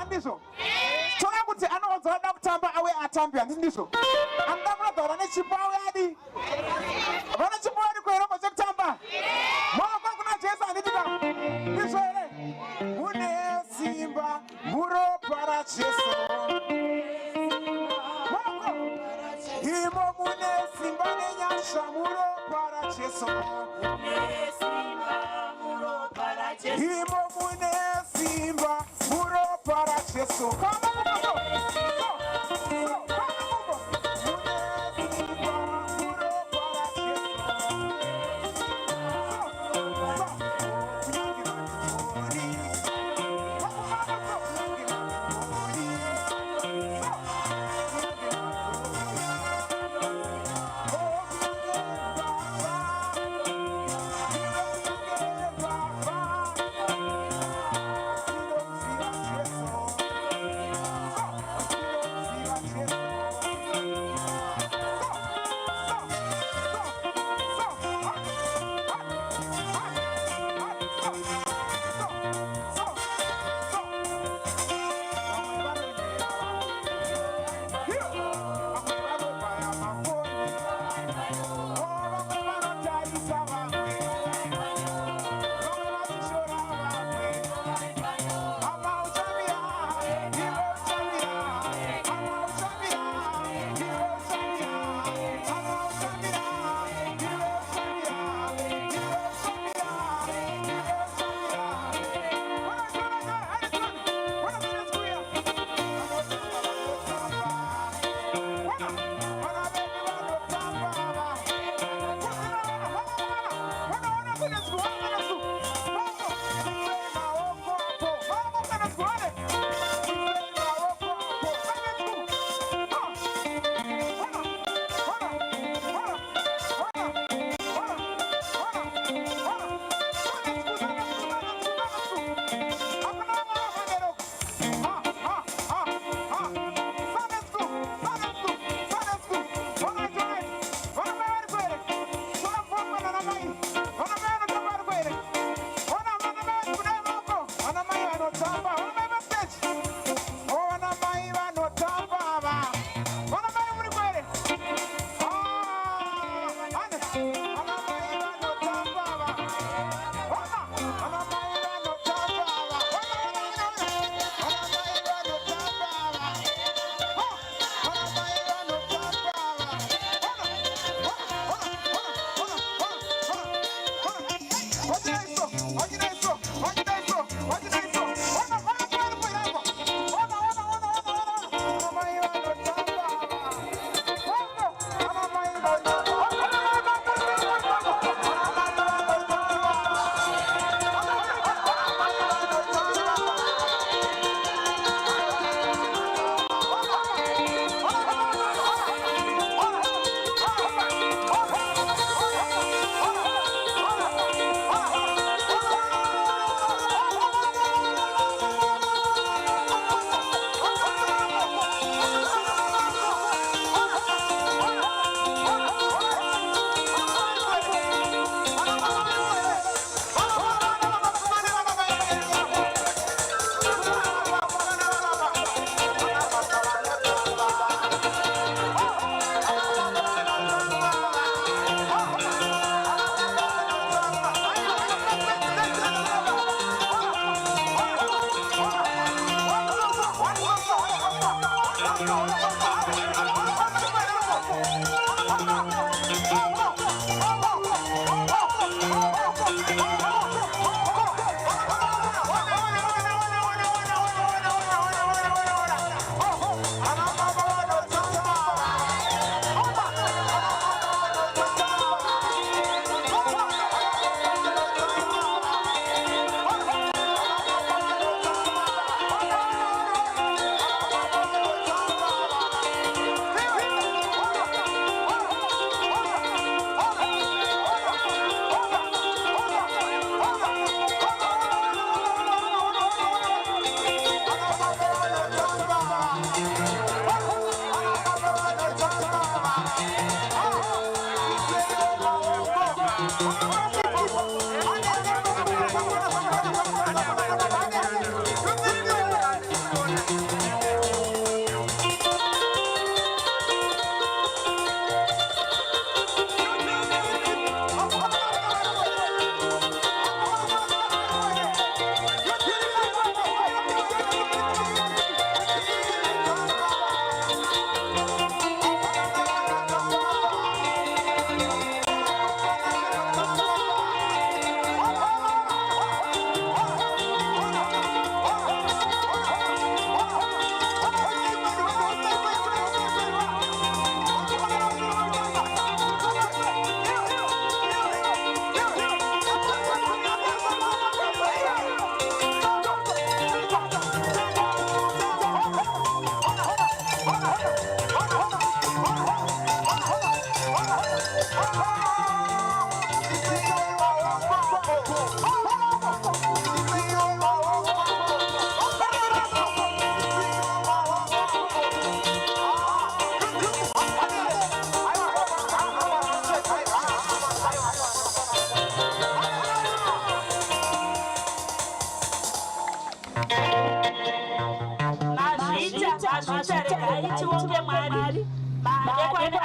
Ndiso. Toya kuti anozoda kutamba awe atambia ndiso. Andamura dora ne chipawe adi. Vana chipawe adi kwera kwa kutamba. Mwana kwa kuna Jesu andika. Ndiso ere. Mune simba muro para Jesu. Imo mune simba ne nyasha muro para Jesu. Mune simba muro para Jesu. Imo mune simba muro para Jesu. Yes.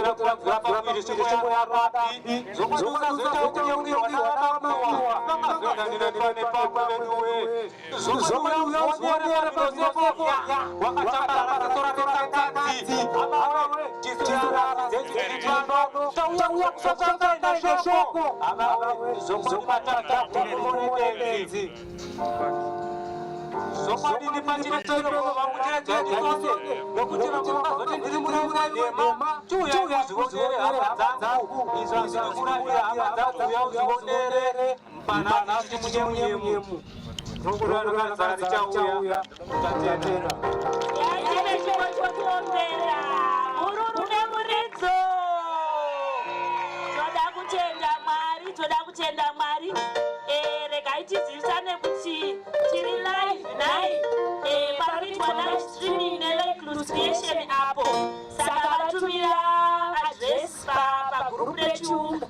zokotera kuwadzira pamwiri zvimwe yaradi zokudusa zoita unyaunyaunya wanawapiwa vangazonanira nepamwenuwe zokudusa wonyerera pazofofya wakatambarara katora nekakadzi amawe tisiara dzedzitano tauya kusakakaina shoko amawe zokumatatakumonedzi Somebody pachine tero vamutire dzadi dzose nokuti vakazoti ndiri murima nhema chiuya uzvionere hama dzangu izvo zvinokuravira hama dzangu uya uzvionere mpana kuti munyemunyemu nokurarukadzara richauya tatendera yaine chimwe chokuombera ururu nemuridzo toda kutenda Mwari regai tizivisane kuti tiri live nai panoitwa live streaming neLaycluse creation apo saka vatumira address pagroup retu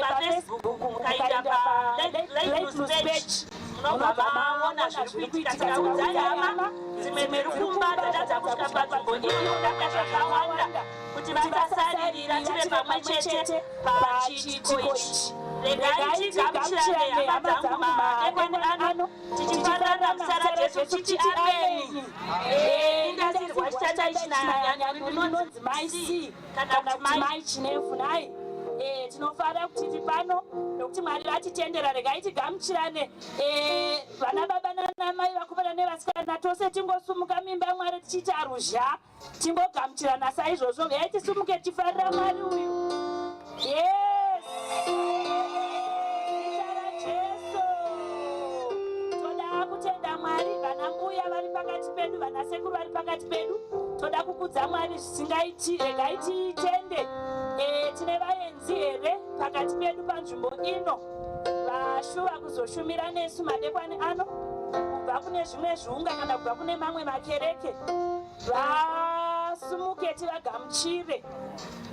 paFacebook mukaenda paLaycluse page munobva maona zviri kuitika saka udzai hama dzimwe merufumba dzadadza kusvika panzvimbo iyi kudaka zvakawanda kuti vasasaririra tive pamwe chete pachiitiko ichi regai tigamuchirane hama dzangu madekoni ano tichifanana kusara Jesu tichi ameni indasirwa chitata ichinonzi maisi kana kuti mai chinefu nai tinofanira kuti tiri pano nokuti Mwari vatitendera regai tigamuchirane vana baba nanamai vakomana nevasikana tose tingosumuka mimba yaMwari tichiti aruzha tingogamuchirana saizvozvo veai tisumuke tifarira Mwari uyu yes itara Jesu toda kutenda Mwari vana mbuya vari pakati pedu vana sekuru vari pakati pedu toda kukudza Mwari zvisingaiti regai titende tine vaenzi here pakati pedu panzvimbo ino vashuva kuzoshumira nesu madekwana ano kubva kune zvimwe zviunga kana kubva kune mamwe makereke vasumuke tivagamuchire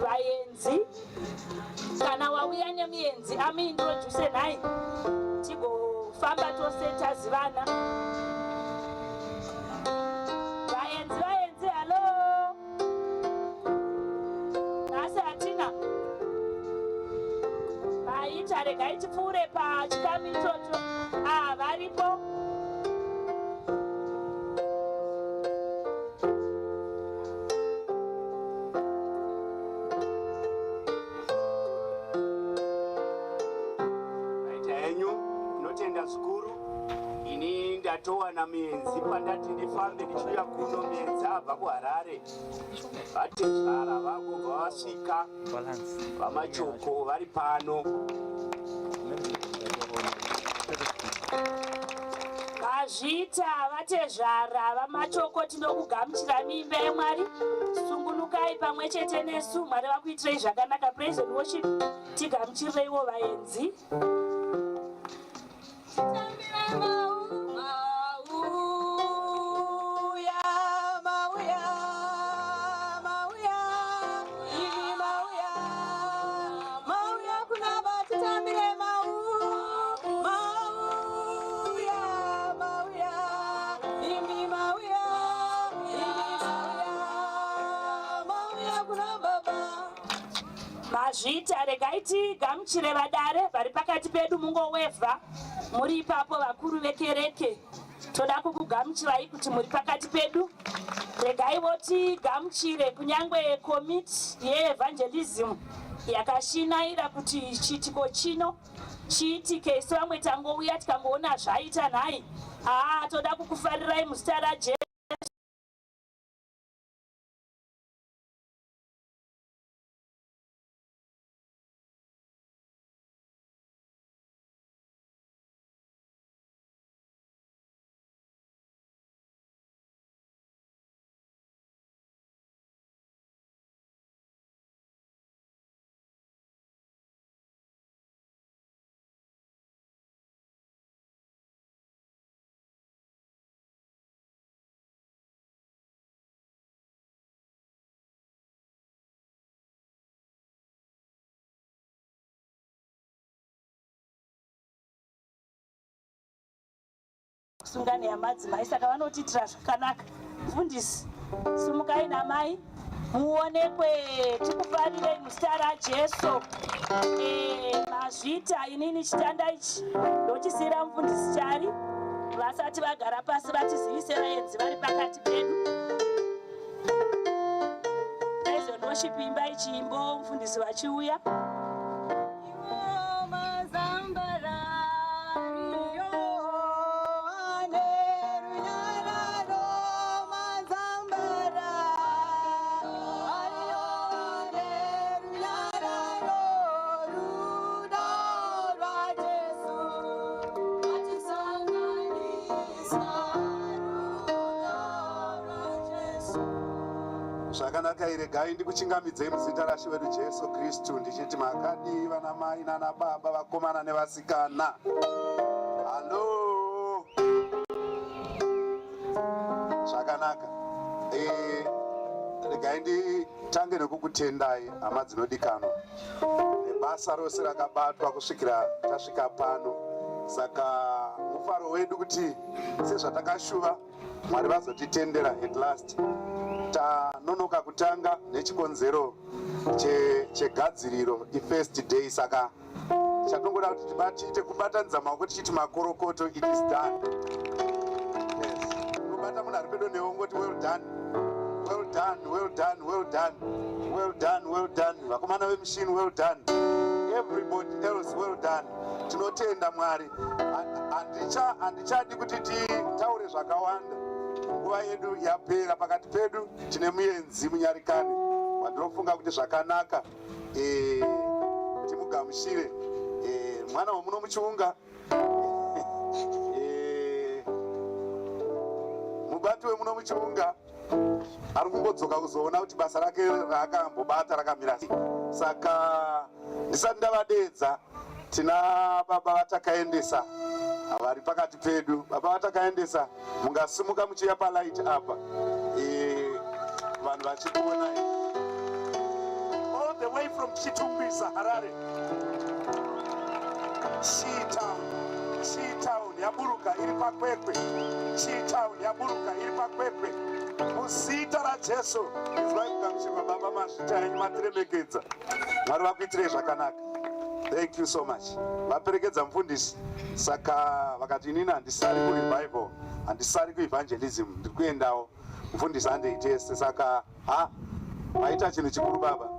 vaenzi kana wauya nemuenzi amuintroduce nhai tigofamba tose tazivana vaenzi halo nhasi hatina vaita regai tipfuure pachikamu ichocho varipo vaita henyu notenda zvikuru ini ndatowana muenzi pandati ndifambe ndichiuya kuno muenzi abva kuHarare vatezvara vangobva vasvika vamachoko vari pano mazvita vatezvara vamachoko tinokugamuchira mimba yaMwari. Sungunukai pamwe chete nesu. Mwari vakuitirei zvakanaka. Praise and worship. Tigamuchirireiwo vaenzi. Mazvita regai tigamuchire vadare vari pakati pedu mungowevha muri ipapo vakuru vekereke. Toda kukugamuchirai kuti muri pakati pedu. Regaiwo tigamuchire kunyangwe komiti yeEvangelism yakashinaira kuti chiitiko chino chiitike. Isi vamwe tangouya tikangoona zvaita nhai. Toda kukufarirai muzita raJesu. Sungane yamadzimai saka vanotiitira zvakanaka. Mufundisi, sumukai namai muonekwe, tikufarirei muzita raJesu. Mazvita inini chitanda ichi ndochisiyira mufundisi chari vasati vagara pasi vatizivise vaenzi vari pakati pedu. Praise and worship imba ichimbo mufundisi vachiuya. Zvakanaka iregai ndikuchingamidzei muzita raShe wedu Jesu Kristu ndichiti makadi vana mai nana baba vakomana nevasikana. Halo. Zvakanaka. Regai nditange nekukutendai hama dzinodikanwa. Nebasa rose rakabatwa kusvikira tasvika pano. Saka mufaro wedu kuti sezvatakashuva Mwari vazotitendera at last. Tanonoka kutanga nechikonzero chegadziriro first day. Saka chatongoda kuti tiite kubatanidza maoko tichiti makorokoto, it is done. Yes. Unobata munhu ari pedo newe ngoti well done, well done, well done, well done, well done, well done. Vakomana vemushini well done, everybody else well done. Tinotenda Mwari. Handichadi kuti titaure zvakawanda. Nguva yedu yapera. Pakati pedu tine muenzi munyarikani wandinofunga kuti zvakanaka timugamuchire. Mwana wamuno muchiunga, mubati wemuno muchiunga ari kungodzoka kuzoona kuti basa rake raakambobata rakamira sei. Saka ndisati ndavadedza, tina baba vatakaendesa vari pakati pedu. Baba vatakaendesa, mungasimuka muchiya palight apa vanhu vachikuona all the way from Chitumbisa, Harare. Town yaburuka iri pakwekwe. Town yaburuka iri pakwekwe. Muzita raJesu izwai kugamuchirwa baba mazvita enyu matiremekedza. Mwari vakuitirei zvakanaka. Thank you so much. Vaperekedza mufundisi. Saka vakati inini handisari kurevival, handisari kuevangelism, ndiri kuendawo. Mufundisi andeitese. Saka maita chinhu chikuru baba,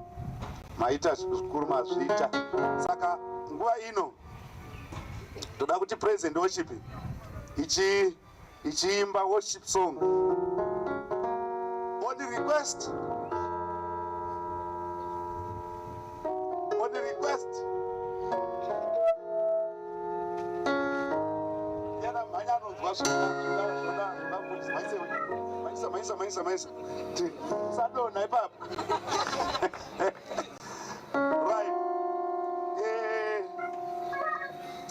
maita zvikuru mazvita. Saka nguva ino toda kuti praise and worship ichiimba worship song. On the request, yana mhanya anonzwa zvakanaka. maisa. Sadona ipapa. Right.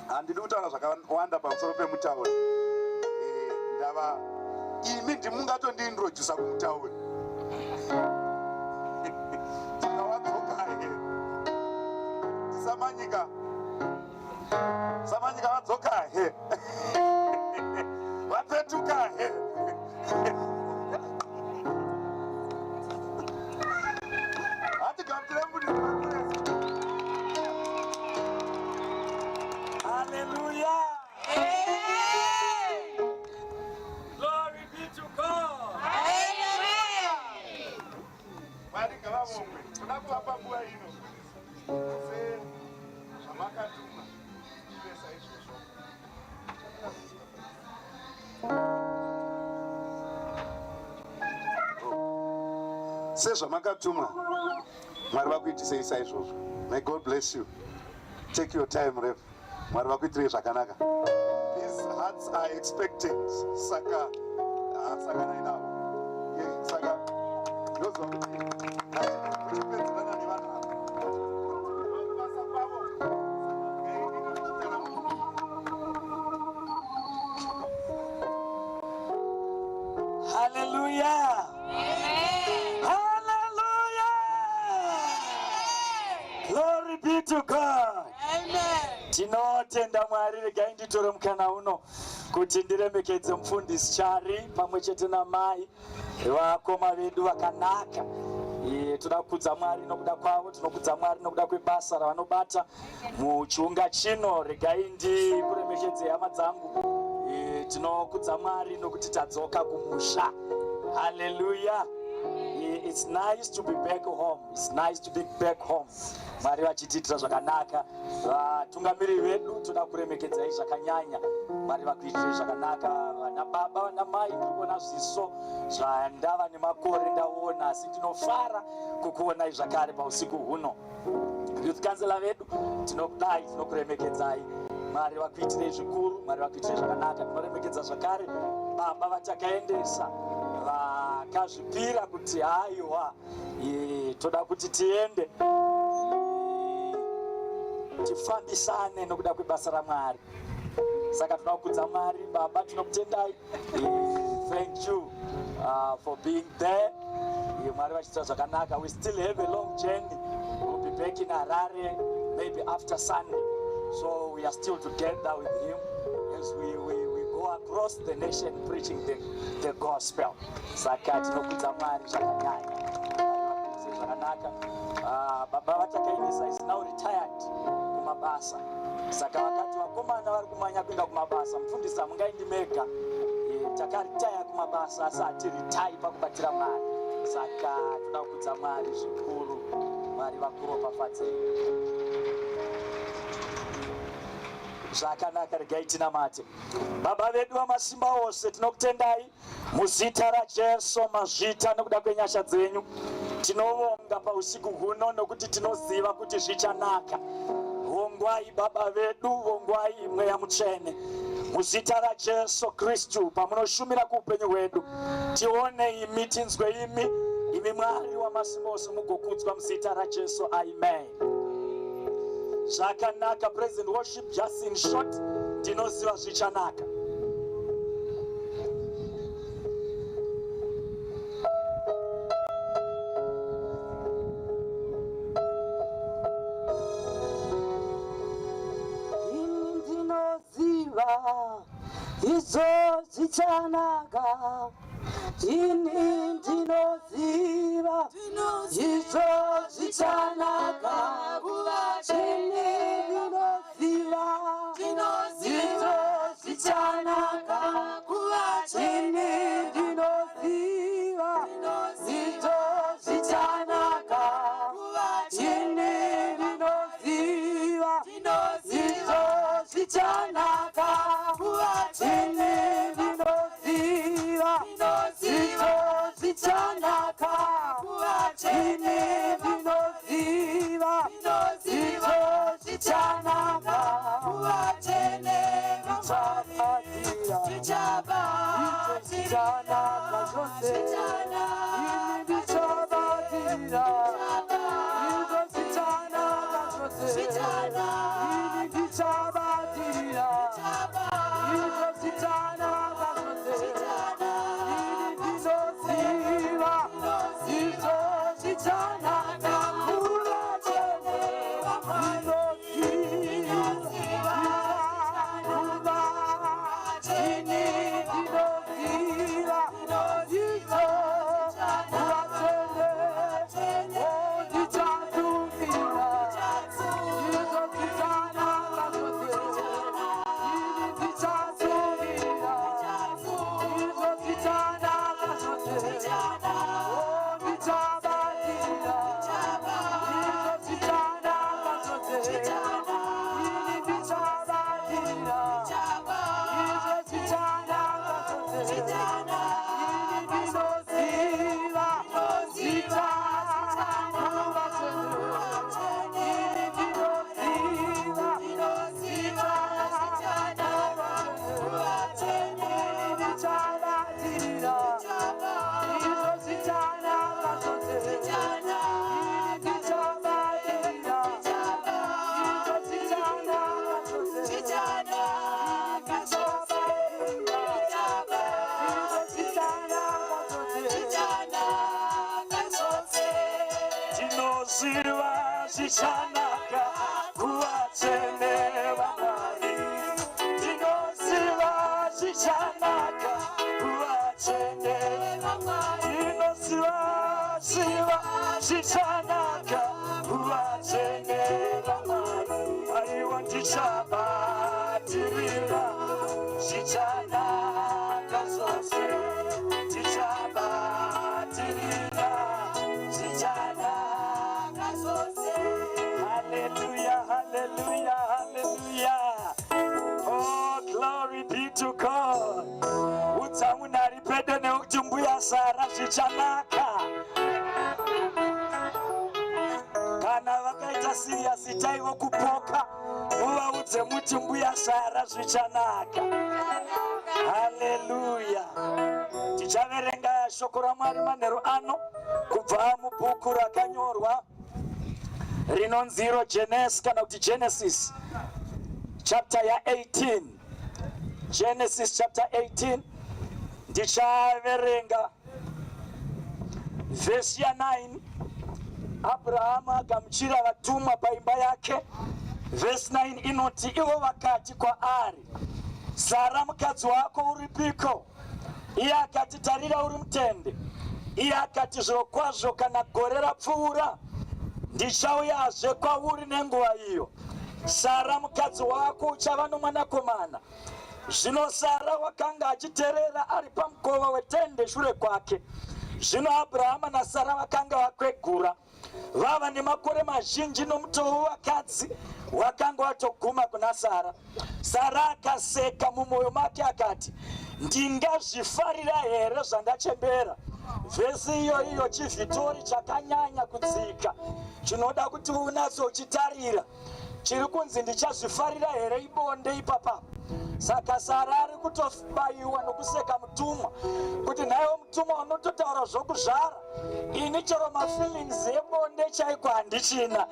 Andidi kutaura zvakawanda pamusoro pemutauri. Ndava imi ndimungatondiintrodusa kumutauri. Takawadzoka samanyika wadzoka wapetuka Hallelujah. Glory be to God. sezvamakatumwa Mwari vakuitisei saizvozvo. May God bless you. Take your time, Rev. Mwari vakuitirei zvakanaka. These hearts are expectant. Saka nainavo. Saka ndozwa kuti kuchipedzerana nevanhu ava. Basa kwavo. Hallelujah. Hallelujah. Glory be to God. Tinotenda Mwari. Regai nditore mukana uno kuti ndiremekedze mufundisi Chari pamwe chete namai vakoma vedu vakanaka. Toda kukudza Mwari nokuda kwavo, tinokudza Mwari nokuda kwebasa ravanobata muchiunga chino. Regai ndikuremekedze hama dzangu. Tinokudza Mwari nokuti tadzoka kumusha. Hallelujah. It's nice to be back home. It's nice to be back home. Mwari vachitiitira zvakanaka. Vatungamiri vedu toda kuremekedzai zvakanyanya. Mwari vakuitirei zvakanaka. Vana baba, vana mai, ndikuona zviso zvandava nemakore ndaona, asi ndinofara kukuonai zvakare pausiku huno. Youth Councillor vedu tinokudai, tinokuremekedzai. Mwari vakuitirei zvikuru, Mwari vakuitirei zvakanaka. Tinoremekedza zvakare baba vatakaendesa, vakazvipira kuti haiwa toda kuti tiende tifambisane nokuda kwebasa raMwari. Saka toda kukudza Mwari. Baba, tinokutendai. Thank you for being there. Mwari vachiita zvakanaka. We still have a long journey. We'll be back in Harare maybe after Sunday. So we are still together with him as we go across the nation preaching the gospel. Saka tinokudza Mwari zvakanyanya. Zvakanaka. Baba vatakaendesa is now retired kumabasa. Saka vakati vakomana vari kumanya kuenda kumabasa, mufundisi hamungaendi mega. Takaritaya kumabasa asi hatiritai pakubatira Mwari. Saka toda kukudza Mwari zvikuru. Mwari vakuropafadzei. Zvakanaka, regai tinamate. Baba vedu vamasimba ose, tinokutendai muzita raJesu, mazvita nokuda kwenyasha dzenyu. Tinovonga pausiku huno nokuti tinoziva kuti zvichanaka. Vongwai Baba vedu, vongwai Mweya Mutsvene. Muzita raJesu Kristu pamunoshumira kuupenyu hwedu, tione imi, tinzwe imi Mwari wamasimba ose mugokudzwa muzita raJesu. Amen. Zvakanaka. Present worship, just in short, tinoziva zvichanaka. Izo zichanaka, ini ndinoziva. Izo zichanaka, ini ndinoziva. Izo zichanaka, ini ndinoziva. Izo zichanaka, ini ndinoziva. Izo zichanaka. Hallelujah. Tichaverenga shoko ra Mwari manheru ano kubva mubhuku rakanyorwa rinonzi Genesis kana kuti Genesis chapter ya 18. Genesis chapter 18 ndichaverenga verse ya 9. Abraham akamuchira vatumwa paimba yake. Verse 9 inoti ivo vakati kwaari, Sara mukadzi wako uripiko? Iye akati, tarira uri mutende. Iye akati, zvirokwazvo kana gore rapfuura ndichauyazve kwauri nenguva iyo. Sara mukadzi wako uchava nomwanakomana. Zvino Sara wakanga achiterera ari pamukova wetende shure kwake. Zvino Abrahama naSara vakanga vakwegura, vava nemakore mazhinji nomutoo wakadzi wakanga watoguma kuna Sara. Sara akaseka mumwoyo make akati, ndingazvifarira here zvandachembera? Vhesi iyo chivhitori chakanyanya kudzika chinoda kuti unatso uchitarira. Chiri kunzi ndichazvifarira here ibonde ipapapo. Saka Sara ari kutobayiwa nokuseka mutumwa kuti nayo mutumwa unototaura zvokuzvara, ini chero mafeelings ebonde chaiko handichina.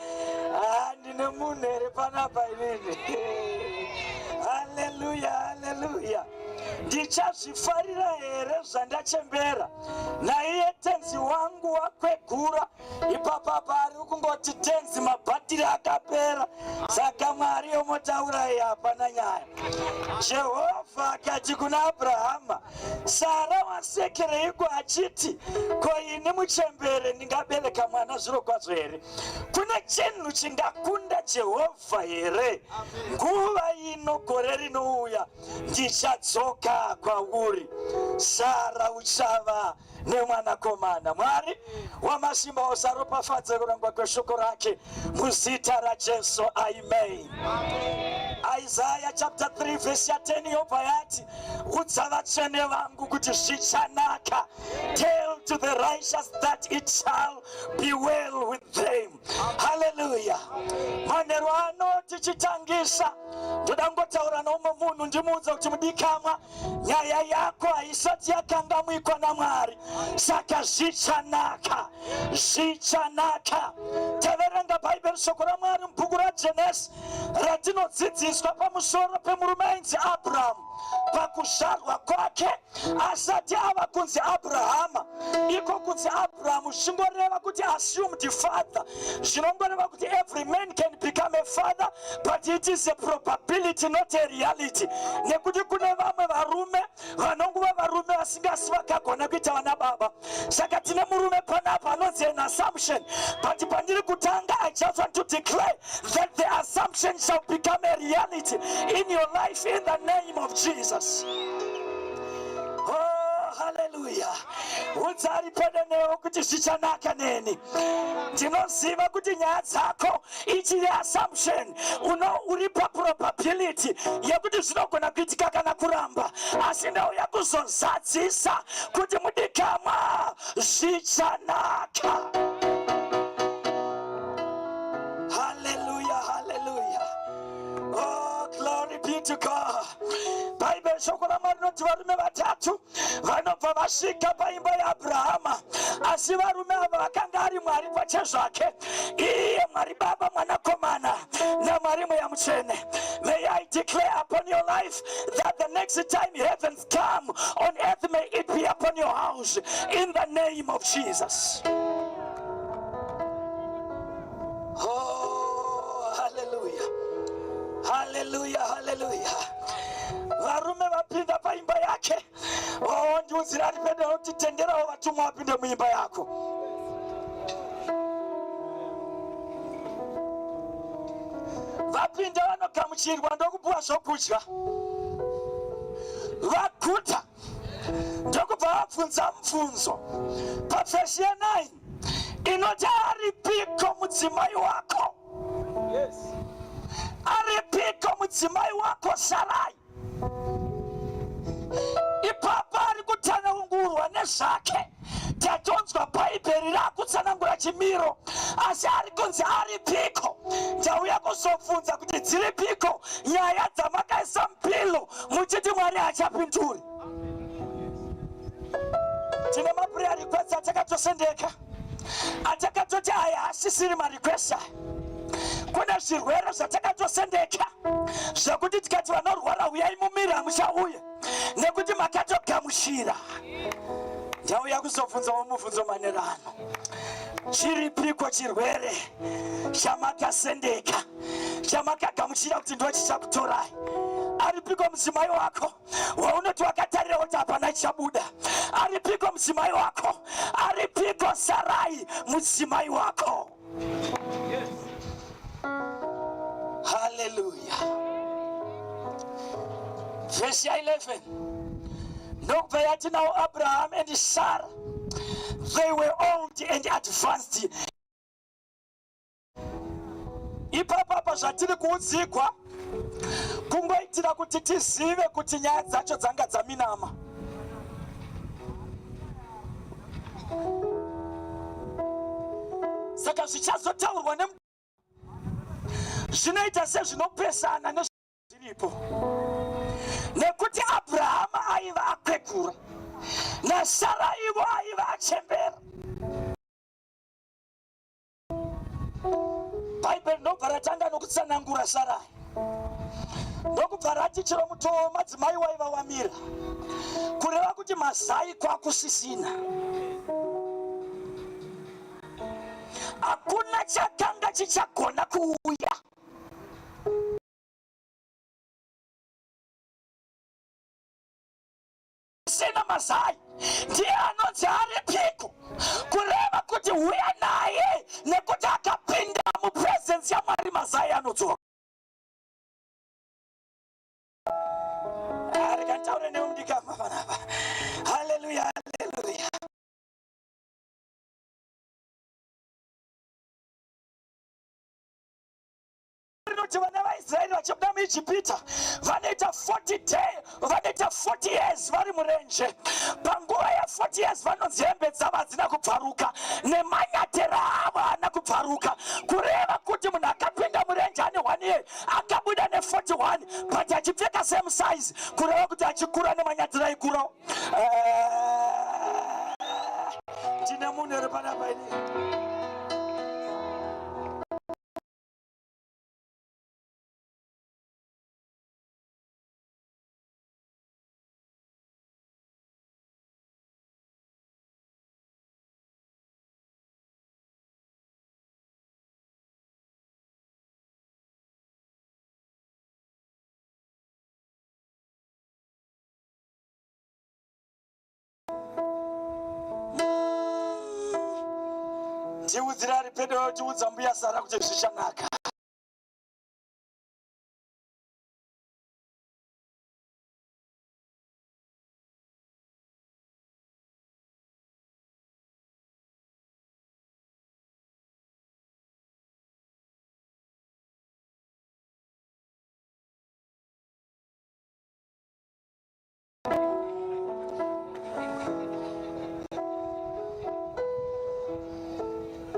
Ndine munhu here panapa inini. Haleluya, haleluya. Ndichazvifarira here zvandachembera? Naiye tenzi wangu wakwegura. Ipapapa ari kungoti tenzi mabhatiri akapera. Saka Mwari yomotaura iyi hapana nyaya. Jehovha akati kuna Abrahama, Sara wasekereiko achiti, ko ini muchembere ndingabereka mwana zvirokwazvo here? Kune chinhu chingakunda Jehovha here? Nguva ino gore rinouya ndichadzoka kwauri, Sara uchava nemwanakomana. Mwari wamasimba ose aropafadze kurangwa kweshoko rake muzita raJesu, amen. Isaiah chapter 3 verse 10 yobva yati, udza vatsvene vangu kuti zvichanaka. Tell to the righteous that it shall be well with them. Hallelujah. Manero ano tichitangisa ndodangotaura nomwe munhu ndimuudza kuti mudikamwa nyaya yako haisati yakangamwikwa naMwari, saka zvichanaka. Taverenga bhaibheri shoko raMwari mubhuku raGenesi ratinodzidziswa pamusoro pemurume ainzi Abhurahamu. Pakuzvarwa kwake asati ava kunzi Abrahama, iko kunzi Abraham zvingoreva kuti assumed father, zvinongoreva kuti every man can become a father, but it is a probability, not a reality. Nekuti kune vamwe varume vanongova varume vasingasi vakagona kuita vana baba. Saka tine murume panapa anonzi an assumption, but pandiri kutanga I just want to declare that the assumption shall become a reality in your life in the name of Jesus. Oh, hallelujah. Udzari pedeneo kuti zvichanaka neni. Ndinoziva kuti nyaya dzako ichiri assumption. Uri pa probability yekuti zvinogona kuitika kana kuramba. Asi ndauya kuzozadzisa kuti mudikamwa zvichanaka. Hallelujah, hallelujah. Oh, glory be to God. Bible shoko raMwari rinoti varume vatatu vanobva vasvika paimba yaAbhurahama, asi varume ava vakanga ari Mwari pachezvake, iye Mwari Baba, Mwanakomana naMwari Mweya Mutsvene. May I declare upon your life that the next time heavens come on earth, may it be upon your house in the name of Jesus. Oh, hallelujah. Hallelujah, hallelujah. Varume vapinda paimba yake. Oh, ndiudzira ari pedo kuti tenderawo vatumwa vapinde muimba yako. Vapinda vanogamuchirwa ndokupuwa zvokudya. Vaguta ndokubva vabvunza mubvunzo pavhesi ye9 inoti aripiko mudzimai wako? Yes. Aripiko mudzimai wako Sarai? Ipapa ari kutsanangurwa nezvake. Tatonzwa bhaibheri rakutsanangura chimiro, asi ari kunzi aripiko. Ndauya kuzobvunza kuti dziripiko nyaya dzamakaisa mupilo muchiti Mwari hachapinduri. Tine maprayer requests atakatosendeka, atakatoti aya hasisiri marequest. Kuna zvirwere zvatakatosendeka zvakuti tikati vanorwara uyai mumiri hamuchauya nekuti makatogamuchira. Ndauya kuzobvunzawo mubvunzo manerano. Chiripiko chirwere chamakasendeka, chamakagamuchira kuti ndo chichakutorai? Aripiko mudzimai wako waunoti wakatarira kuti hapana chichabuda? Aripiko mudzimai wako? Aripiko Sarai mudzimai wako? Yes. Hallelujah. Verse 11. Nobody yati now Abraham and Sarah, they were old and advanced. Ipapa zvatiri kuudzigwa kungoitira kuti tizive kuti nyaya dzacho dzanga dzaminama. Saka zvichazotaurwa zvinoita sezvinopesana nezviripo, nekuti Abrahama aiva akwegura naSara ivo aiva achembera. Bhaibheri ndobva ratanga nokutsanangura Sarai, ndokubva rati chero mutoo madzimai waiva wamira, kureva kuti mazai kwakusisina. Hakuna chakanga chichagona kuuya. Sina mazai ndiye anonzi aripiko, kureva kuti uya naye nekuti akapinda mupresence yaMwari mazai anodzoka. Arikantaure neumudikama panapa. Hallelujah, hallelujah. kuti vana vaIsraeri vachibuda muIjipita vanoita 40 years vari murenje. Panguva ya 40 years vanonzi hembe dzavo hadzina kubvaruka nemanyatero avo haana kubvaruka, kureva kuti munhu akapinda murenje ane 1 year akabuda ne41 but achipfeka same size, kureva kuti achikura nemanyatero aikurawo. Tine munhu eri panapa ini. Ndiudzira ari pedo tiudza mbuya Sara kuti zvichanaka.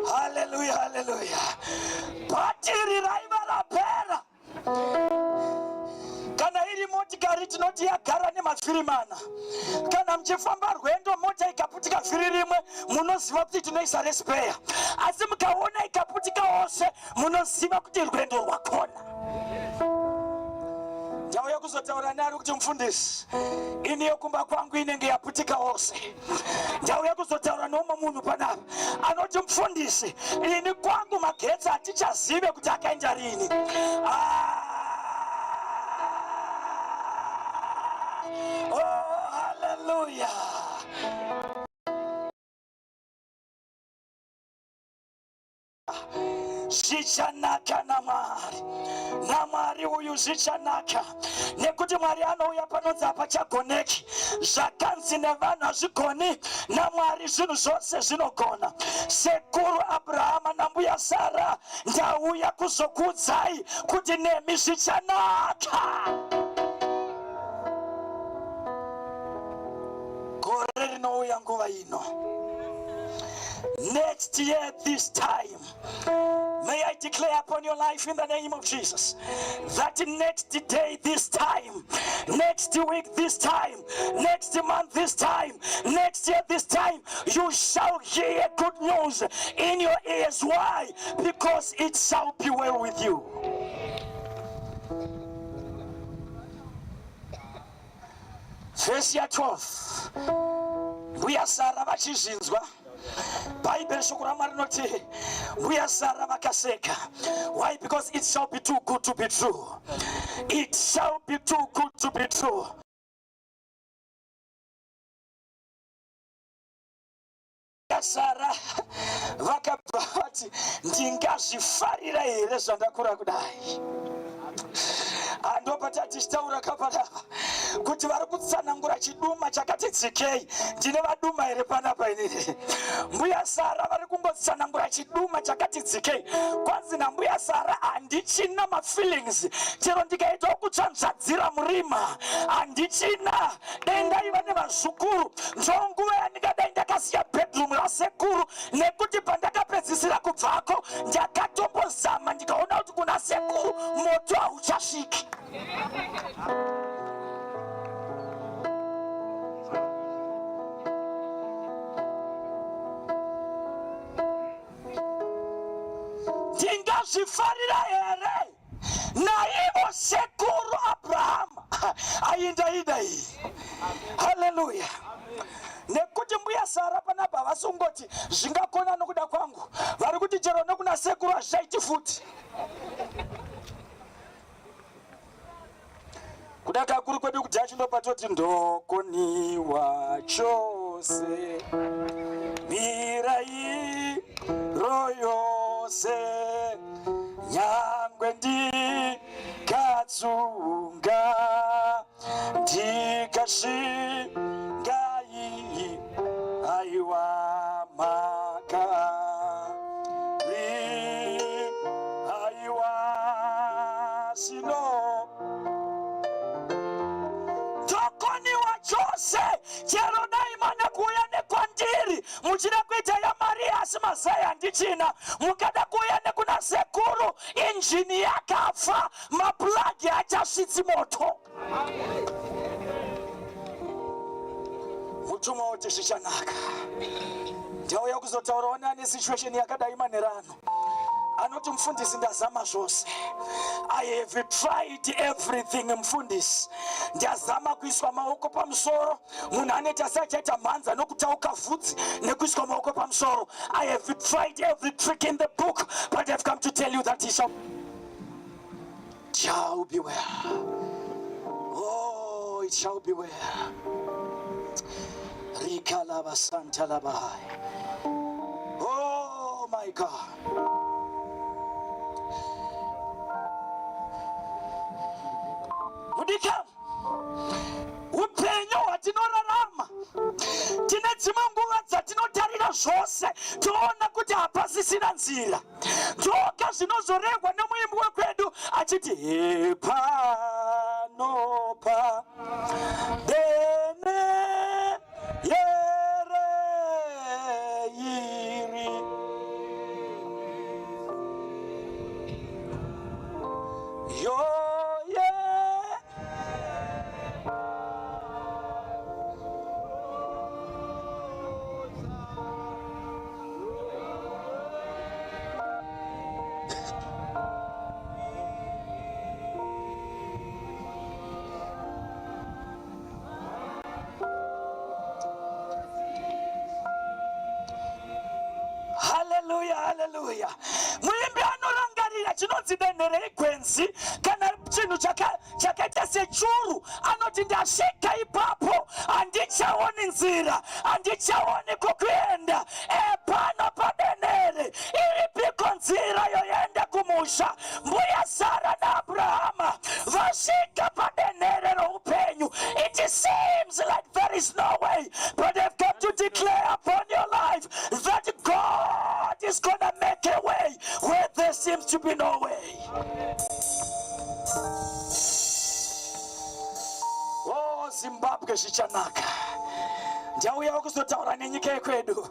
Hallelujah, hallelujah. Batiri raiva rapera. Kana iri motikari tinoti yagara nemavhiri mana. Kana muchifamba rwendo mota ikaputika vhiri rimwe munoziva kuti tinoisa respeya. Asi mukaona ikaputika wose munoziva kuti rwendo rwakona. Ndauya kuzotaura nari kuti mufundisi, ini yokumba kwangu inenge yaputika wose. Ndauya kuzotaura nomwe munhu panapa anoti mufundisi, ini kwangu magetsi hatichazive kuti akaenda rini. Oh, hallelujah. Zvichanaka namwari uyu zvichanaka, nekuti Mwari anouya panonzi hapachagoneki. Zvakanzi nevanhu hazvigoni, naMwari zvinhu zvose zvinogona. Sekuru Abrahama nambuya Sara, ndauya kuzokuudzai kuti nemi zvichanaka. Gore rinouya nguva ino. Next year this time, may I declare upon your life in the name of Jesus that next day this time, next week this time, next month this time, next year this time, you shall hear good news in your ears. Why? Because it shall be well with you. Verse 12. Mbuya Sara vachizvinzwa. Bible shoko raMwari rinoti mbuya Sara vakaseka. Why? Because it shall be too good to be true. It shall be too good to be true. Sara vakabva vati ndingazvifarira here zvandakura kudai. Andopata tichitaura kapanapa kuti vari kutsanangura chiduma chakati tsikei. Ndine vaduma here panapa inini. Mbuya Sara vari kungotsanangura chiduma chakati tsikei. Kwanzi nambuya Sara handichina mafeelings. Chero ndikaitawo kutsvanzvadzira murima handichina. Dai ndaiva nevazukuru ndonguva yandingadai ndakasiya bedroom rasekuru, nekuti pandakapedzisira kubvako ndakatombozama ndikaona kuti kuna sekuru moto hauchasviki. Ndingazvifarira here naivo sekuru Abrahama aindaida iyi. Hallelujah. Nekuti mbuya Sara panapa havasungoti zvingakona nokuda kwangu, vari kuti chero nokuna sekuru hazvichaiti futi. Kudaka kuri kwedu kudhaya chinopatoti ndokoniwa chose mirai royose nyangwe ndikatsunga ndikashingai aiwa maka aiwa muchida kuita ya Maria asimazaya ndichina mukada kuya nekuna sekuru injini yakafa maplagi achasvitsi moto. Mutuma woti zvichanaka. Ndauya kuzotaurawo nani situation yakadai manerano. Anoti mfundisi ndazama zvose. I have tried everything mfundisi. Ndazama kuiswa maoko pamusoro. Munhu aneti asachaita mhanza nokutauka vhudzi nekuiswa maoko pamusoro. I have tried every trick in the book, but I've come to tell you that he shall be well. Oh, it shall be well. Rikalaba Santa Labai. Oh my God. Mudika upenyu hwatinorarama tine dzimwe nguva dzatinotarira zvose toona kuti hapasisina nzira. Ndoga zvinozorehwa nemuimbi wekwedu achiti hepanopa dene yere yiri yo. Hallelujah. Muimbi anorangarira chinonzi denere igwenzi kana chinhu chakaita sechuru anoti ndasvika ipapo handichaoni nzira, handichaoni kokuenda. Pano padenere iripiko nzira yoenda kumusha. Mbuya Sara naAbrahama vasvika padenere roupenyu. It seems like there is no way, but I've got to declare upon your life that God is gonna make a way where there seems to be no way. Oh, Zimbabwe zvichanaka. Ndauya kuzotaura nenyika yekwedu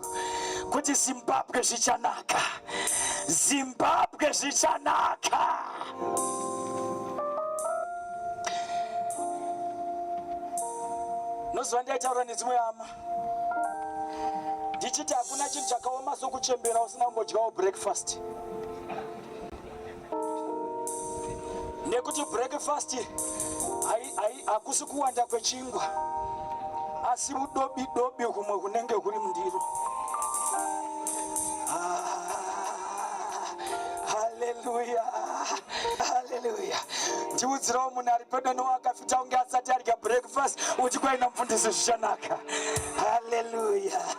kuti Zimbabwe zvichanaka. Zimbabwe zvichanaka. Nozuva ndaitaura nedzimwe hama ndichiti hakuna chinhu chakaoma sokuchembera usina kumbodyawo breakfast. Nekuti breakfast hakusi kuwanda kwechingwa, asi udobi kumwe kunenge kuri mundiro. Hallelujah. Ndiudzirawo munhu ari pedo newe akafita kunge asati arya breakfast uti kwaina mufundisi zvichanaka. Hallelujah.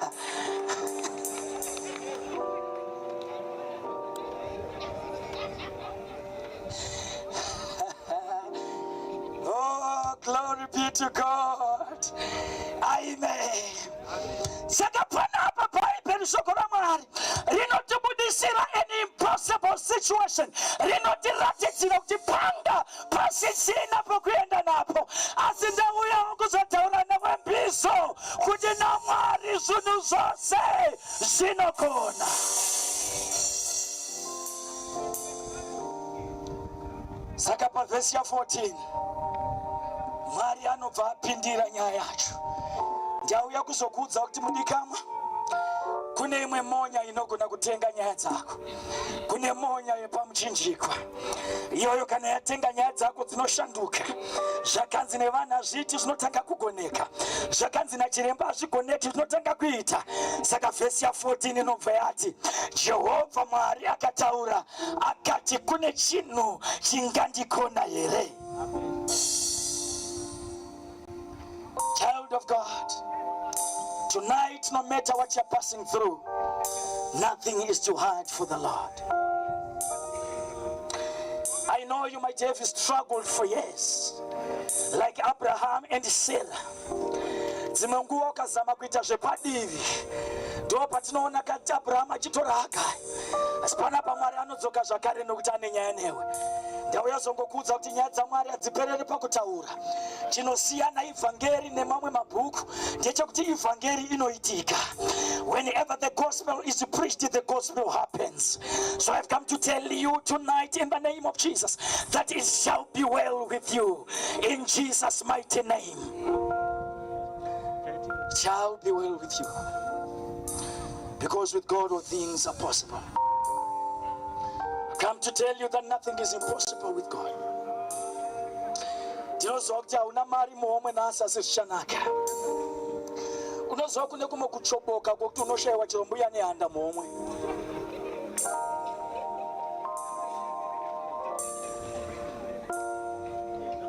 Oh, glory be to God. Amen. Saka panapa bhaibheri shoko raMwari rinotibudisira an impossible situation. Rinotiratidzira kuti panga pasisina pokuenda napo. Asi ndauya kuzotaura newe Mbizo kuti naMwari zvinhu zvose zvinokona. Saka pavhesi ya14 Mwari anobva apindira nyaya yacho. Ndauya kuzokuudza kuti mudikamwa, kune imwe monya inogona kutenga nyaya dzako. Kune monya yepamuchinjikwa. Iyoyo kana yatenga nyaya dzako dzinoshanduka. Zvakanzi nevanhu hazviti zvinotanga kugoneka. Zvakanzi nachiremba hazvigoneki zvinotanga kuita. Saka vhesi ya14 inobva yati Jehovha Mwari akataura akati kune chinhu chingandikona here. Child of God, tonight, no matter what you're passing through, nothing is too hard for the Lord. I know you might have struggled for years, like Abraham and Sarah. Dzimwe nguva ukazama kuita zvepadivi, ndo patinoona kuti Abraham achitora Hagai. Asi panapa Mwari anodzoka zvakare nokuti ane nyaya newe. Ndauya zongokuudza kuti nyaya dzaMwari hadzipereri pakutaura. Chinosiyana ivhangeri nemamwe mabhuku ndechekuti ivhangeri inoitika. Whenever the gospel is preached, the gospel happens. So I've come to tell you tonight in the name of Jesus that it shall be well with you. In Jesus' mighty name. It shall be well with you. Because with God all things are possible. I've come to tell you that nothing is impossible with God. Tinozokta una mari muomwe nasa sishanaka. Unozwa kune kumwe kuchoboka kokuti unoshayiwa chirombuya nehanda muomwe.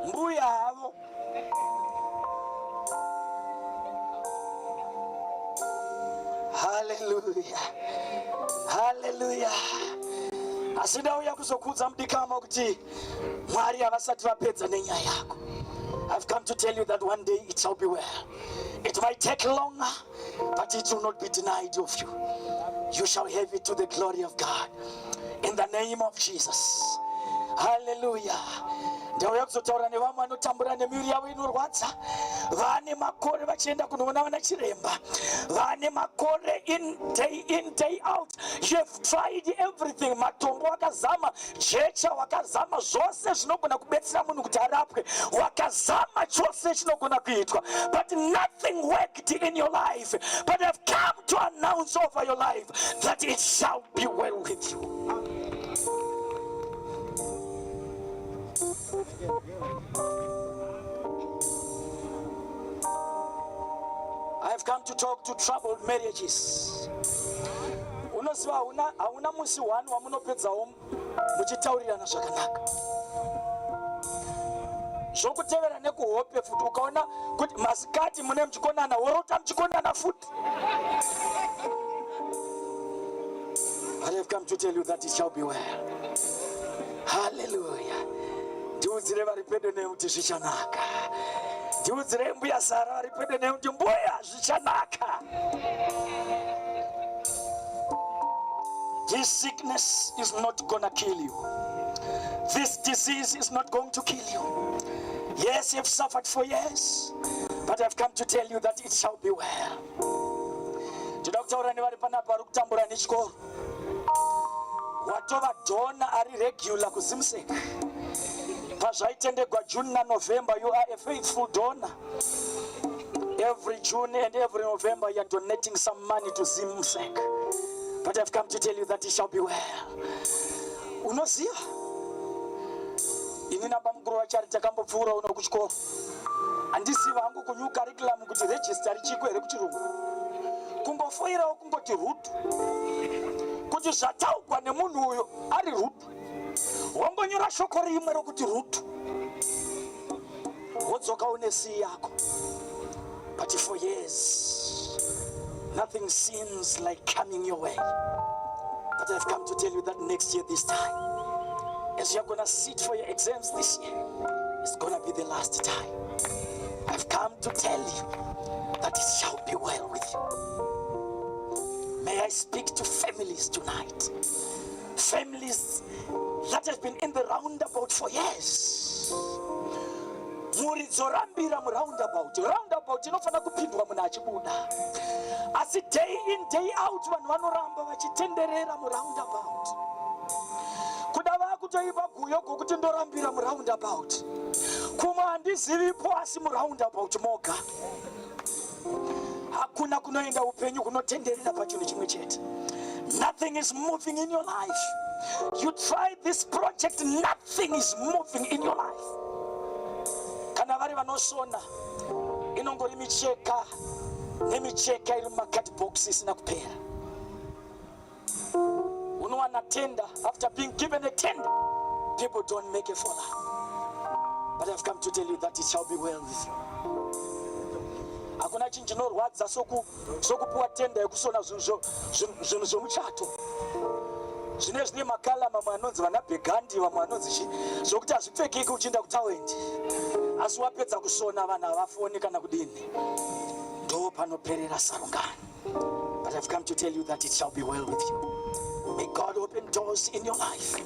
Mbuya havo. Hallelujah. Hallelujah. Asida uya kuzokudza mudikama kuti Mwari havasati vapedza nenyaya yako. I've come to tell you that one day it shall be well. It might take longer, but it will not be denied of you. You shall have it to the glory of God. In the name of Jesus. Hallelujah. Ndauya kuzotaura nevamwe vanotambura nemiviri yavo inorwadza. Vane makore vachienda kunoona vana chiremba. Vane makore in, day out. You have tried everything. Matombo wakazama, checha wakazama, zvose zvinogona kubetsera munhu kuti arapwe. Wakazama chose chinogona kuitwa. But nothing worked in your life. But I've come to announce over your life that it shall be well with you. I've come to talk to troubled marriages. Unoziva hauna musi wanu wamunopedzawo muchitaurirana zvakanaka. Zvokutevera nekuhope futi ukaona kuti masikati mune muchikonana worota muchikonana futi. But I've come to tell you that it shall be well. Hallelujah. Ndiudzire vari pedo nekuti zvichanaka. Ndiudzire mbuya Sara vari pedo nekuti mbuya zvichanaka. This sickness is not gonna kill you. This disease is not going to kill you. Yes, you've suffered for years, but I've come to tell you that it shall be well. Toda kutaura nevari panapa vari kutambura nechikoro. Watova dona ari regular kuZimsek. Pazvaitendegwa June na November, you are a faithful donor. Every June and every November you are donating some money to Zimsek. But I've come to tell you that it shall be well. Unoziva? Ini namba mukuru wachari takambopfuura uno kuchikoro. Handisiva hangu kunyu curriculum kuti register richiko here kuchirungu. Kungofoirawo kungoti root. Kuti zvataugwa nemunhu uyo ari root. Wangonyora shoko rimwe rokuti root. Wodzoka une C yako. But for years, nothing seems like coming your way. But I've come to tell you that next year this time, as you're gonna sit for your exams this year, it's gonna be the last time. I've come to tell you that it shall be well with you. May I speak to families tonight. Families that have been in the roundabout for years. Murizorambira muroundabout. Roundabout inofana kupindwa munhu achibuda. Asi day in day out vanhu vanoramba vachitenderera muroundabout. Kuda vakutoipa guyo gokuti ndorambira muroundabout. Kuma handizivipo asi muroundabout moga. Hakuna kunoenda upenyu kunotenderera pachinhu chimwe chete. Nothing is moving in your life. You try this project, nothing is moving in your life. Kana vari vanosona inongori micheka nemicheka iri mumakati box isina kupera. Unowana tender, after being given a tender, people don't make a follow. But I've come to tell you that it shall be well with you. Hakuna chinhu chinorwadza sokupuwa tender yekusona zvinhu zvomuchato. Zvine makala mamwe anonzi vana begandi vamwe anonzi zvokuti hazvipfekeki uchienda kutaundi. Asi wapedza kusona vanhu havafoni kana kudini. Ndo panoperera sarungano. But I've come to tell you that it shall be well with you. May God open doors in your life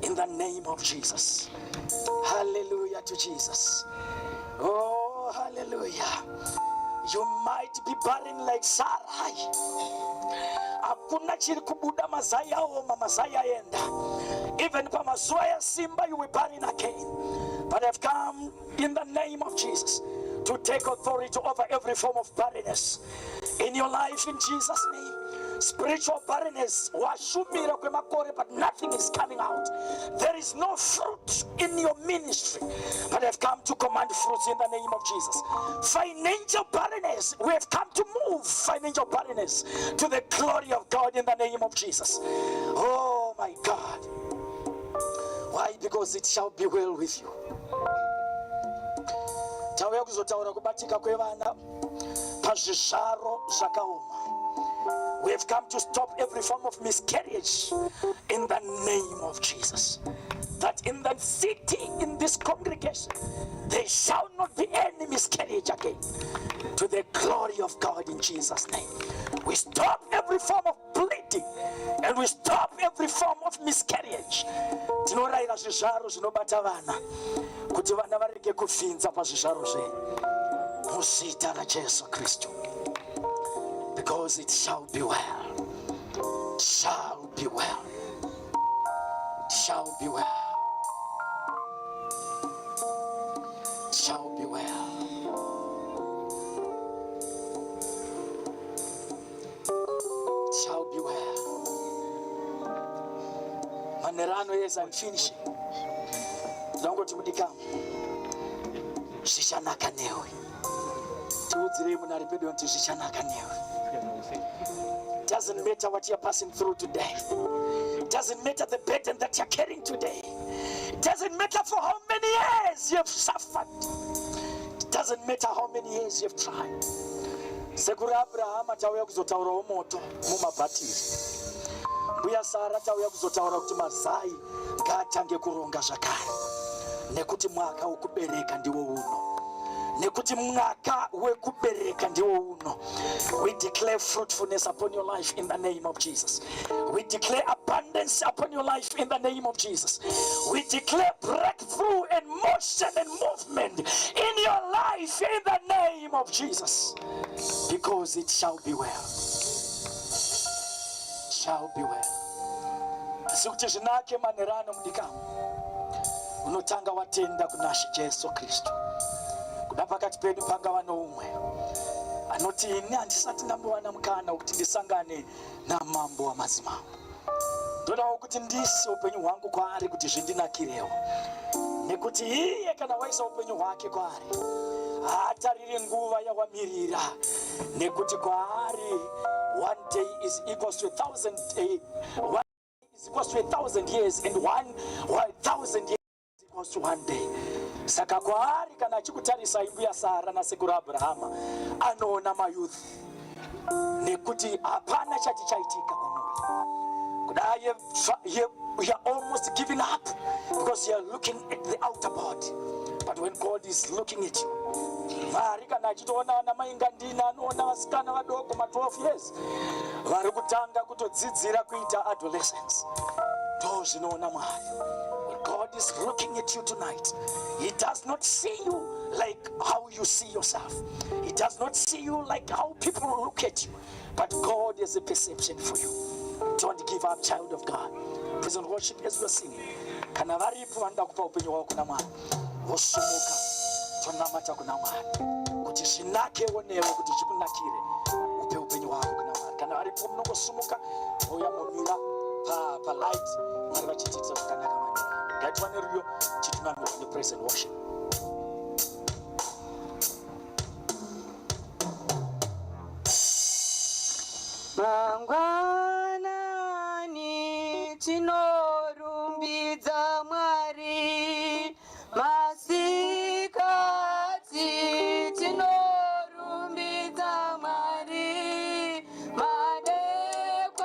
in the name of Jesus. Hallelujah to Jesus. Oh, hallelujah. You might be barren like Sarai. hakuna chiri kubuda mazai aoma mazai aenda. Even pamazuva ya simba you will barren again. But I've come in the name of Jesus to take authority over every form of barrenness in your life in Jesus' name. Spiritual barrenness, but nothing is coming out. There is no fruit in your ministry, but I've come to command fruits in the name of Jesus. Financial barrenness, we have come to move financial barrenness to the glory of God in the name of Jesus. Oh my God. Why? Because it shall be well with you. We have come to stop every form of miscarriage in the name of Jesus. That in the city, in this congregation, there shall not be any miscarriage again. To the glory of God in Jesus' name. We stop every form of bleeding and we stop every form of miscarriage. Tinoraira zvizvaro zvinobata vana kuti vana varege kufinza pazvizvaro zvenyu muzita raJesu Kristu. Because it shall be well. It shall be well. It shall be well. It shall be well. It shall be well. Manerano, yes, I'm finishing. Don't go to Mudika. Shishanaka newe. Doesn't matter what you're passing through today. Doesn't matter the burden that you're carrying today. Doesn't matter for how many years you've suffered. Doesn't matter how many years you've tried. Sekura Abraham atauya kuzotaura moto mumabatiri. Mbuya Sara atauya kuzotaura kuti mazai ngatange kuronga zvakare. Nekuti mwaka wokubereka ndiwo uno. Nekuti mwaka wekubereka ndiwo uno. We declare fruitfulness upon your life in the name of Jesus. We declare abundance upon your life in the name of Jesus. We declare breakthrough and motion and movement in your life in the name of Jesus. Because it shall be well. It shall be well. Asikuti zvinake manerano mudikamu. Unotanga watenda kunashi Jesu Kristu. Pakati pedu pangava noumwe anoti ini handisati ndambowana mukana kuti ndisangane namambo wamadzimambo. Ndodawo kuti ndise upenyu hwangu kwaari kuti zvindinakirewo. Nekuti iye kana waisa upenyu hwake kwaari haatariri nguva yawamirira. Nekuti kwaari one day is equals to 1,000 one day is equals to 1,000 years and 1,000 years is equals to one day. Saka kwaari kana achikutarisa imbuya Sara nasekuru Abrahama anoona mayouth. Nekuti hapana chati chaitika kwamuri. Kudai you're almost giving up because you're looking at the outer body. But when God is looking at you, Mari kana achitoona ana maingandina anoona vasikana vadoko ma 12 years vari kutanga kutodzidzira kuita adolescence. Ndozvinoona Mwari. God is looking at you tonight. He does not see you like how you see yourself. He does not see you like how people look at you. But God has a perception for you. Don't give up, child of God. Present worship as we're singing. Kana varipo vanda kupa upenyu wako kuna Mwari. Vosumuka. Tonamata kuna Mwari. Kuti zvinake wonewe kuti zvikunakire. Upe upenyu wako kuna Mwari. Kana varipo munongosumuka oya mumira pa light. Mwari vachititsa zvakanaka maningi. That's one area chitunamira in the praise and worship. Mangwanani tinorumbidza Mwari, masikati tinorumbidza Mwari, madekwana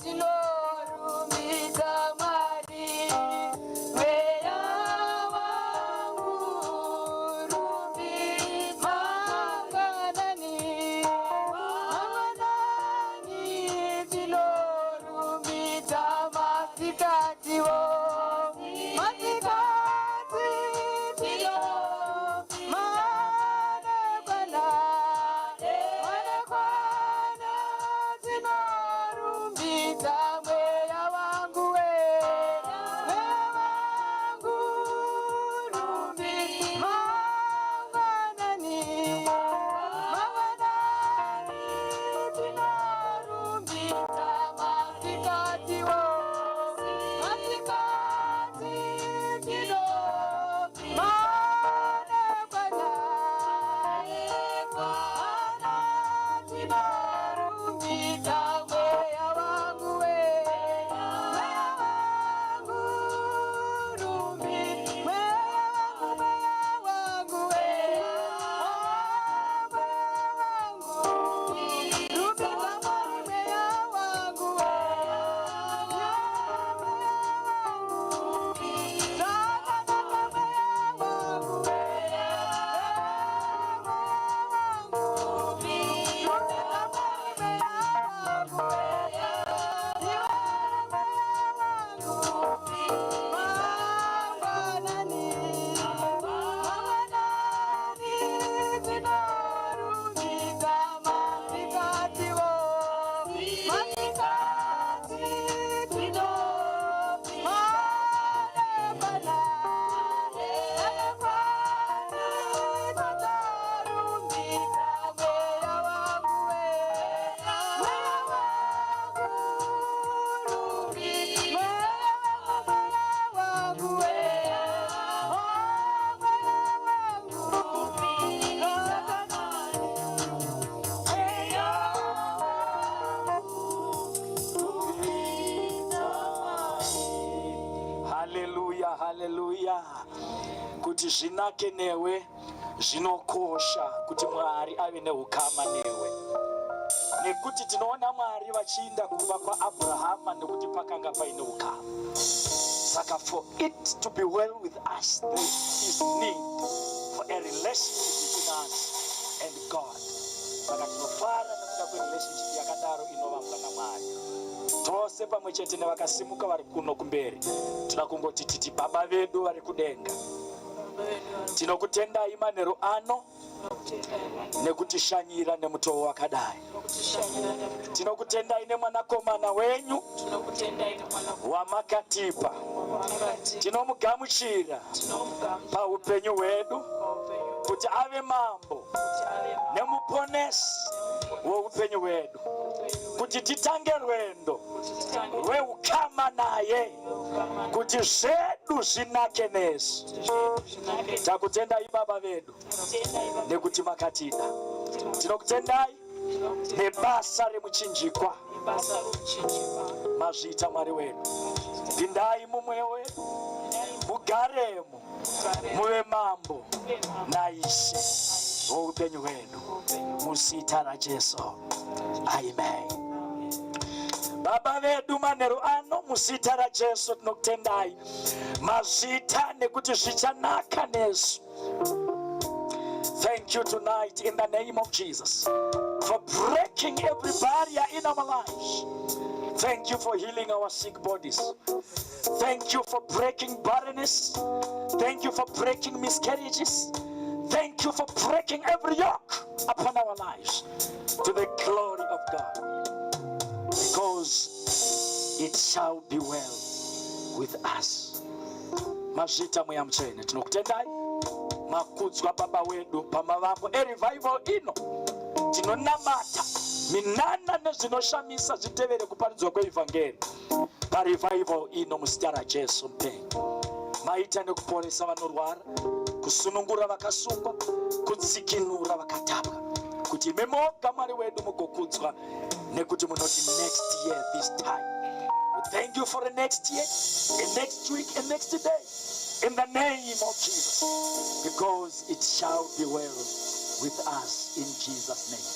tinorumbidza Mwari, mweya wangu rumbidza Mangwanani tinorumbidza rumbidza mweya wangu we, mweya wangu rumbidza mangwanani, mangwanani tinorumbidza masikati wo, masikati tino madekwana, tinorumbidza mweya wangu we, mweya wangu rumbidza mweya wangu we, Haleluya, haleluya. Kuti zvinake newe zvinokosha kuti Mwari ave neukama newe. Nekuti tinoona Mwari vachiinda kubva kwaAbrahama nekuti pakanga paine ukama. Saka for it to be well with us, there is need for a relationship between us and God. Saka tinofara nekuda kwerelationship yakadaro inovambwa naMwari. Tose pamwe chete nevakasimuka vari kuno kumberi, tinoda kungoti titi Baba vedu vari kudenga, tinokutendai manheru ano nekutishanyira nemutoo wakadai. Tinokutendai nemwanakomana wenyu wamakatipa. Tinomugamuchira paupenyu hwedu kuti ave mambo nemuponesi woupenyu hwedu, kuti titange rwendo rweukama naye, kuti zvedu zvinake nesu. Takutendai Baba vedu nekuti makatida. Tinokutendai nebasa remuchinjikwa mazviita Mwari wedu. Pindai mumweyo wedu, mugaremo, muve mambo naishe woupenyu hwedu, muzita raJesu. Amen. Baba vedu manheru ano, muzita raJesu tinokutendai mazita nekuti zvichanaka nesu. Thank you tonight in the name of Jesus for breaking every barrier in our lives. Thank you for healing our sick bodies. Thank you for breaking barrenness. Thank you for breaking miscarriages. Thank you for breaking every yoke upon our lives to the glory of God. Because it shall be well with us. Mazita muyamchene tinokutendai makudzwa Baba wedu pamavambo revival ino. Tinonamata minana nezvinoshamisa zvitevere kuparidzwa kweevhangeri parevival ino muzita raJesu mupenyu. Maita nekuporesa vanorwara, kusunungura vakasungwa, kutsikinura vakatapwa, kuti memoga Mwari wedu mugokudzwa nekuti munoti next year this time. We thank you for the next year, and next week, and next day, in the name of Jesus, because it shall be well with us in Jesus' name.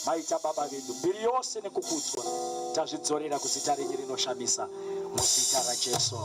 Maita Baba vedu mbiri yose nekukudzwa tazvidzorera kuzita renyu rinoshamisa muzita raJesu.